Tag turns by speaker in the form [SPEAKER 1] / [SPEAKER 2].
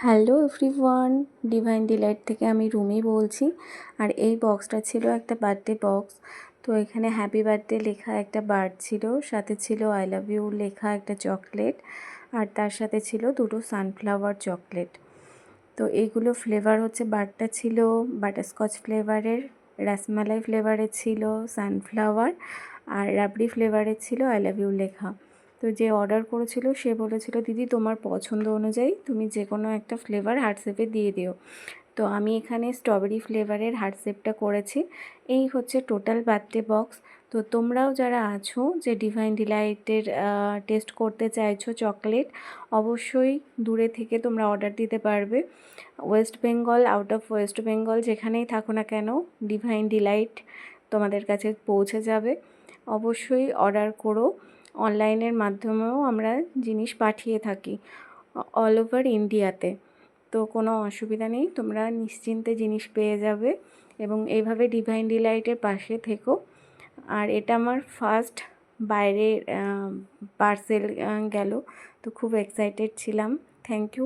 [SPEAKER 1] Hello everyone, divine Deloitte থেকে আমি রুমি বলছি। আর এই বক্সটা ছিল একটা বার্থডে বক্স। তো এখানে হ্যাপি বার্থডে লেখা একটা বার্ড ছিল, সাথে ছিল আই লাভ ইউ লেখা একটা চকলেট, আর তার সাথে ছিল দুটো সানফ্লাওয়ার চকলেট। তো এইগুলো ফ্লেভার হচ্ছে, বার্ডটা ছিল বাটারস্কচ ফ্লেভারের, রাসমালাই ফ্লেভারের ছিল সানফ্লাওয়ার, আর রাবড়ি ফ্লেভারের ছিল আই লাভ ইউ লেখা। তো যে অর্ডার করেছিল সে বলেছিল দিদি তোমার পছন্দ অনুযায়ী তুমি যে কোনো একটা ফ্লেভার হার্ট শেপে দিয়ে দিও। তো আমি এখানে স্ট্রবেরি ফ্লেভারের হার্ট শেপটা করেছি। এই হচ্ছে টোটাল বার্থডে বক্স। তো তোমরাও যারা আছো যে ডিভাইন ডিলাইটের টেস্ট করতে চাইছো চকলেট, অবশ্যই দূরে থেকে তোমরা অর্ডার দিতে পারবে। West Bengal, out of West Bengal যেখানেই থাকো না কেন, ডিভাইন ডিলাইট তোমাদের কাছে পৌঁছে যাবে। অবশ্যই অর্ডার করো। অনলাইনের মাধ্যমেও আমরা জিনিস পাঠিয়ে থাকি অল ওভার ইন্ডিয়াতে। তো কোনো অসুবিধা নেই, তোমরা নিশ্চিন্তে জিনিস পেয়ে যাবে এবং এইভাবে ডিভাইন ডিলাইটের পাশে থেকো। আর এটা আমার ফার্স্ট বাইরে পার্সেল গেল, তো খুব এক্সাইটেড ছিলাম। Thank you.